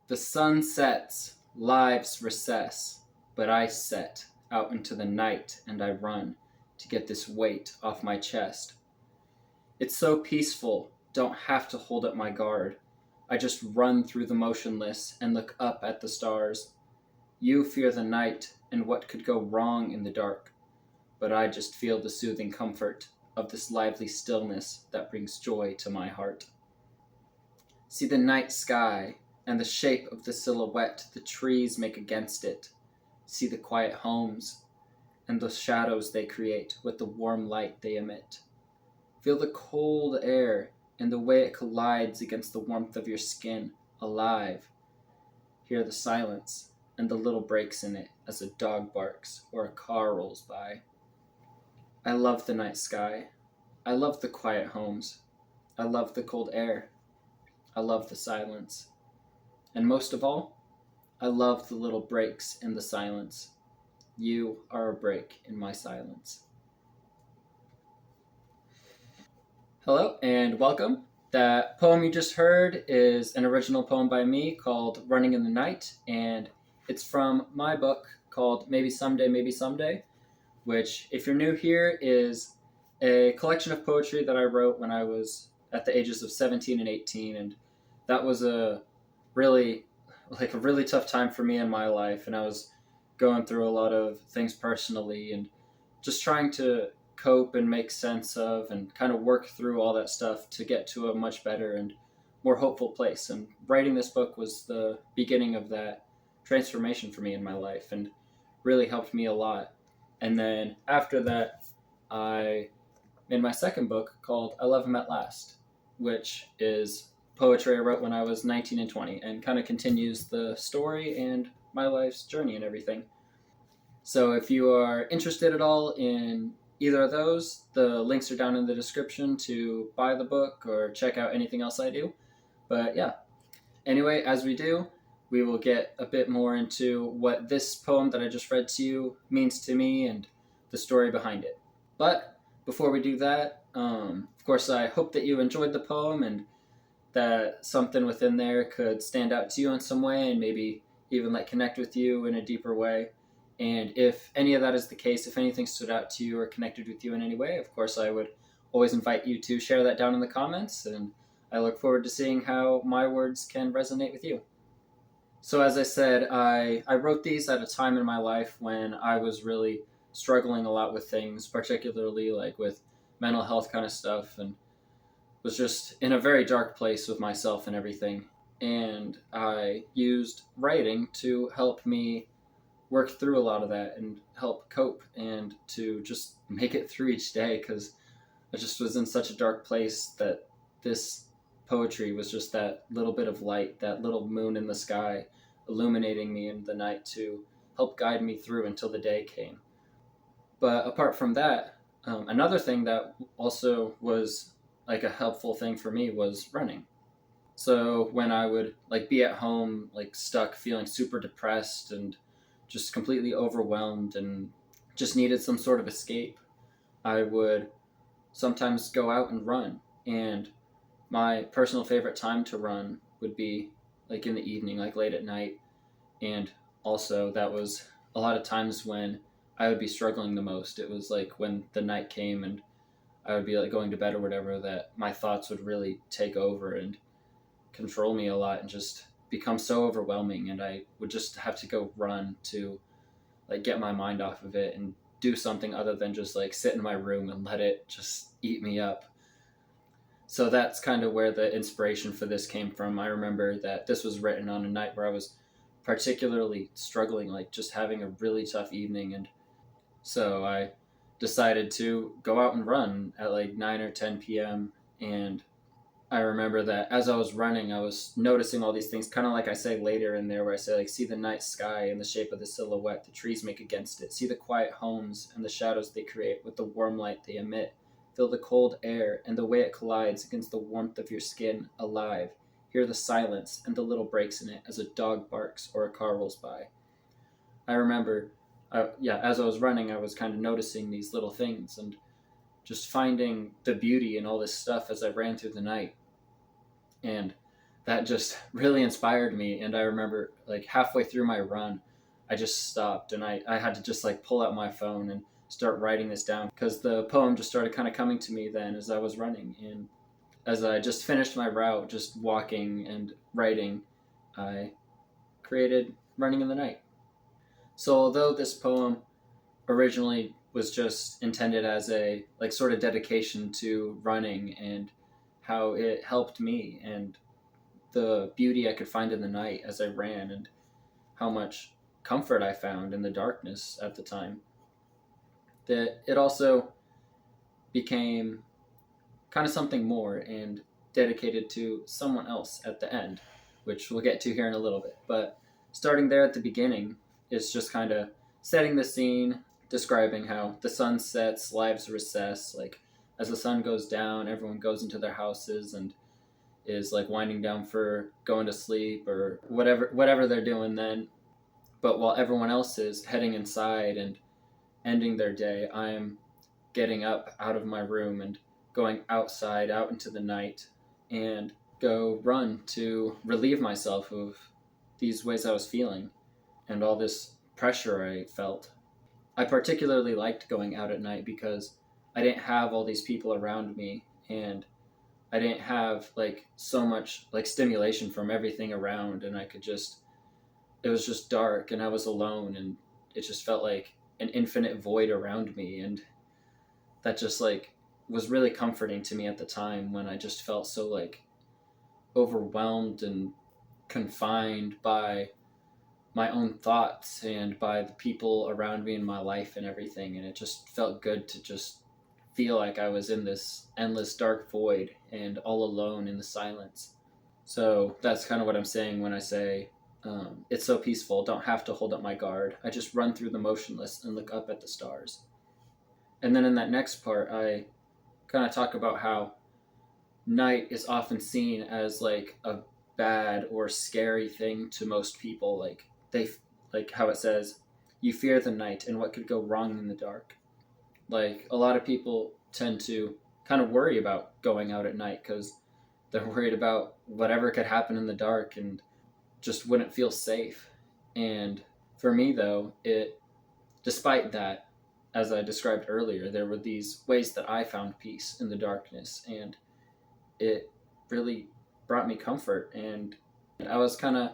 The sun sets, lives recess, but I set out into the night and I run to get this weight off my chest. It's so peaceful, don't have to hold up my guard. I just run through the motionless and look up at the stars. You fear the night and what could go wrong in the dark, but I just feel the soothing comfort of this lively stillness that brings joy to my heart. See the night sky and the shape of the silhouette the trees make against it. See the quiet homes and the shadows they create with the warm light they emit. Feel the cold air and the way it collides against the warmth of your skin, alive. Hear the silence and the little breaks in it as a dog barks or a car rolls by. I love the night sky. I love the quiet homes. I love the cold air. I love the silence. And most of all, I love the little breaks in the silence. You are a break in my silence. Hello and welcome. That poem you just heard is an original poem by me called Running in the Night, and it's from my book called Maybe Someday, which, if you're new here, is a collection of poetry that I wrote when I was at the ages of 17 and 18, and that was a really tough time for me in my life, and I was going through a lot of things personally and just trying to cope and make sense of and kind of work through all that stuff to get to a much better and more hopeful place. And writing this book was the beginning of that transformation for me in my life and really helped me a lot. And then after that, I made my second book called I Love Him at Last, which is poetry I wrote when I was 19 and 20 and kind of continues the story and my life's journey and everything. So if you are interested at all in either of those, the links are down in the description to buy the book or check out anything else I do. But yeah, anyway, as we do, we will get a bit more into what this poem that I just read to you means to me and the story behind it. But before we do that, of course, I hope that you enjoyed the poem and that something within there could stand out to you in some way and maybe even connect with you in a deeper way. And if any of that is the case, if anything stood out to you or connected with you in any way, of course, I would always invite you to share that down in the comments. And I look forward to seeing how my words can resonate with you. So as I said, I wrote these at a time in my life when I was really struggling a lot with things, particularly with mental health kind of stuff, and was just in a very dark place with myself and everything. And I used writing to help me work through a lot of that and help cope and to just make it through each day, because I just was in such a dark place that this poetry was just that little bit of light, that little moon in the sky illuminating me in the night to help guide me through until the day came. But apart from that, another thing that also was a helpful thing for me was running. So when I would be at home stuck feeling super depressed and just completely overwhelmed and just needed some sort of escape, I would sometimes go out and run. And my personal favorite time to run would be in the evening, late at night. And also that was a lot of times when I would be struggling the most. It was when the night came and I would be going to bed or whatever, that my thoughts would really take over and control me a lot and just become so overwhelming, and I would just have to go run to get my mind off of it and do something other than just sit in my room and let it just eat me up. So that's kind of where the inspiration for this came from. I remember that this was written on a night where I was particularly struggling, just having a really tough evening, and so I decided to go out and run at 9 or 10 p.m. And I remember that as I was running, I was noticing all these things, kind of I say later in there, where I say, see the night sky and the shape of the silhouette the trees make against it. See the quiet homes and the shadows they create with the warm light they emit. Feel the cold air and the way it collides against the warmth of your skin, alive. Hear the silence and the little breaks in it as a dog barks or a car rolls by. I remember, as I was running, I was kind of noticing these little things and just finding the beauty in all this stuff as I ran through the night. And that just really inspired me. And I remember like halfway through my run, I just stopped and I had to just like pull out my phone and start writing this down because the poem just started kind of coming to me then as I was running. And as I just finished my route, just walking and writing, I created Running in the Night. So although this poem originally was just intended as a like sort of dedication to running and how it helped me and the beauty I could find in the night as I ran and how much comfort I found in the darkness at the time, that it also became kind of something more and dedicated to someone else at the end, which we'll get to here in a little bit. But starting there at the beginning is just kind of setting the scene, describing how the sun sets, lives recess. Like as the sun goes down, everyone goes into their houses and is like winding down for going to sleep or whatever they're doing then. But while everyone else is heading inside and ending their day, I'm getting up out of my room and going outside out into the night and go run to relieve myself of these ways I was feeling and all this pressure I felt. I particularly liked going out at night because I didn't have all these people around me and I didn't have like so much like stimulation from everything around, and I could just, it was just dark and I was alone and it just felt like an infinite void around me, and that just like was really comforting to me at the time when I just felt so like overwhelmed and confined by my own thoughts and by the people around me in my life and everything, and it just felt good to just feel like I was in this endless dark void and all alone in the silence. So that's kind of what I'm saying when I say it's so peaceful, don't have to hold up my guard. I just run through the motionless and look up at the stars. And then in that next part, I kind of talk about how night is often seen as like a bad or scary thing to most people. Like they, like how it says, you fear the night and what could go wrong in the dark. Like a lot of people tend to kind of worry about going out at night because they're worried about whatever could happen in the dark and just wouldn't feel safe. And for me though, it, despite that, as I described earlier, there were these ways that I found peace in the darkness, and it really brought me comfort. And I was kind of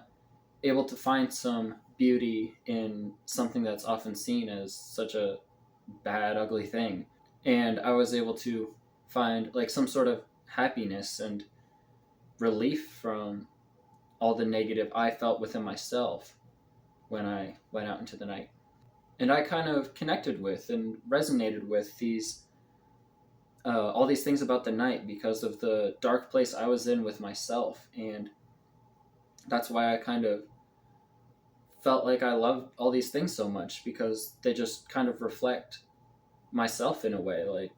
able to find some beauty in something that's often seen as such a bad, ugly thing. And I was able to find like some sort of happiness and relief from all the negative I felt within myself when I went out into the night. And I kind of connected with and resonated with these all these things about the night because of the dark place I was in with myself, and that's why I kind of felt like I love all these things so much, because they just kind of reflect myself in a way. Like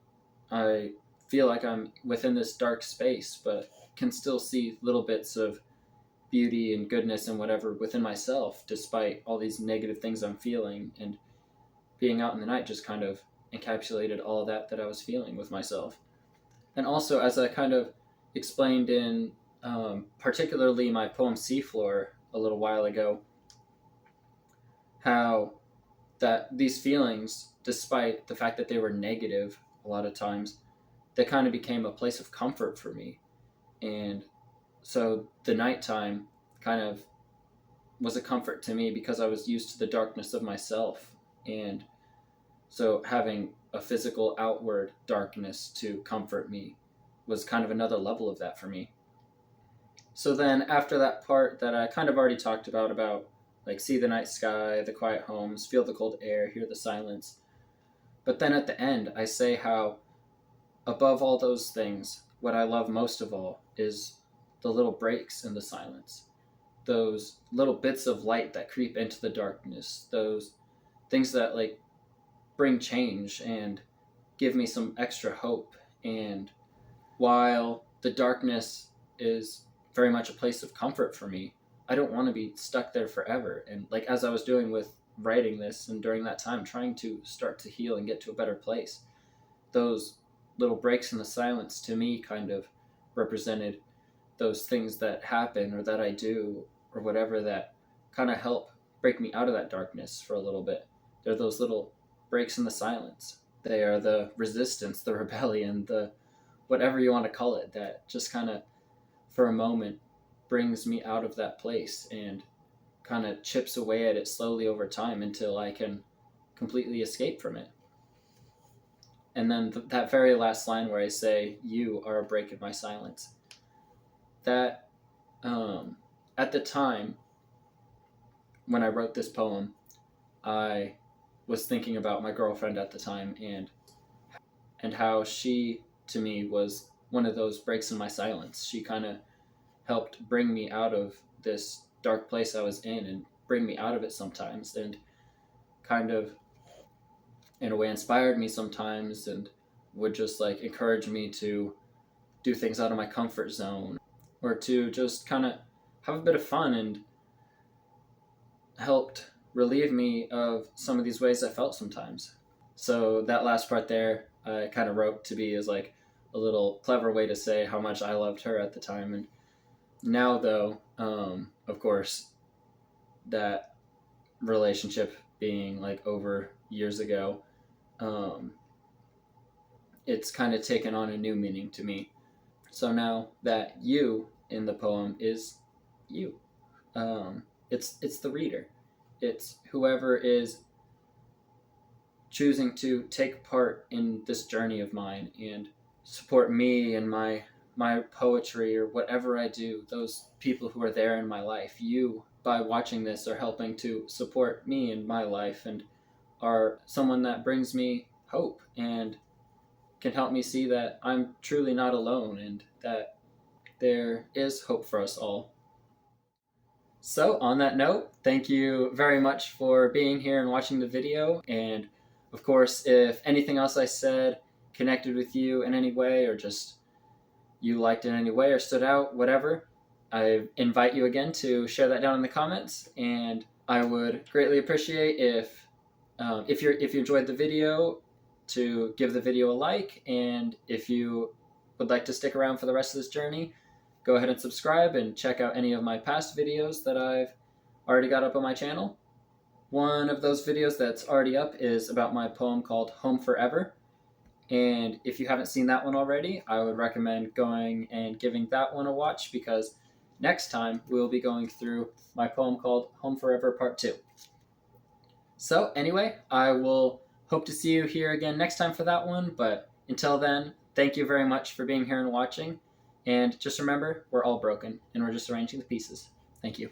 I feel like I'm within this dark space, but can still see little bits of beauty and goodness and whatever within myself, despite all these negative things I'm feeling. And being out in the night just kind of encapsulated all of that I was feeling with myself. And also, as I kind of explained in particularly my poem Seafloor a little while ago, how that these feelings, despite the fact that they were negative a lot of times, they kind of became a place of comfort for me. And so the nighttime kind of was a comfort to me because I was used to the darkness of myself. And so having a physical outward darkness to comfort me was kind of another level of that for me. So then after that part that I kind of already talked about like see the night sky, the quiet homes, feel the cold air, hear the silence. But then at the end, I say how above all those things, what I love most of all is the little breaks in the silence. Those little bits of light that creep into the darkness, those things that like bring change and give me some extra hope. And while the darkness is very much a place of comfort for me, I don't want to be stuck there forever. And like as I was doing with writing this and during that time trying to start to heal and get to a better place, those little breaks in the silence to me kind of represented those things that happen or that I do or whatever that kind of help break me out of that darkness for a little bit. They're those little breaks in the silence. They are the resistance, the rebellion, the whatever you want to call it, that just kind of for a moment brings me out of that place and kind of chips away at it slowly over time until I can completely escape from it. And then that very last line where I say, "You are a break in my silence." That at the time when I wrote this poem, I was thinking about my girlfriend at the time and how she to me was one of those breaks in my silence. She kind of helped bring me out of this dark place I was in and bring me out of it sometimes, and kind of in a way inspired me sometimes, and would just like encourage me to do things out of my comfort zone or to just kind of have a bit of fun, and helped relieve me of some of these ways I felt sometimes. So that last part there I kind of wrote to be as like a little clever way to say how much I loved her at the time. And now though, of course, that relationship being like over years ago, it's kind of taken on a new meaning to me. So now that you in the poem is you. It's the reader. It's whoever is choosing to take part in this journey of mine and support me and my poetry or whatever I do. Those people who are there in my life, you by watching this are helping to support me in my life and are someone that brings me hope and can help me see that I'm truly not alone and that there is hope for us all. So on that note, thank you very much for being here and watching the video. And of course, if anything else I said connected with you in any way, or just you liked in any way or stood out, whatever, I invite you again to share that down in the comments. And I would greatly appreciate if you enjoyed the video, to give the video a like. And if you would like to stick around for the rest of this journey, go ahead and subscribe and check out any of my past videos that I've already got up on my channel. One of those videos that's already up is about my poem called Home Forever. And if you haven't seen that one already, I would recommend going and giving that one a watch, because next time we'll be going through my poem called Home Forever Part 2. So anyway, I will hope to see you here again next time for that one. But until then, thank you very much for being here and watching. And just remember, we're all broken, and we're just arranging the pieces. Thank you.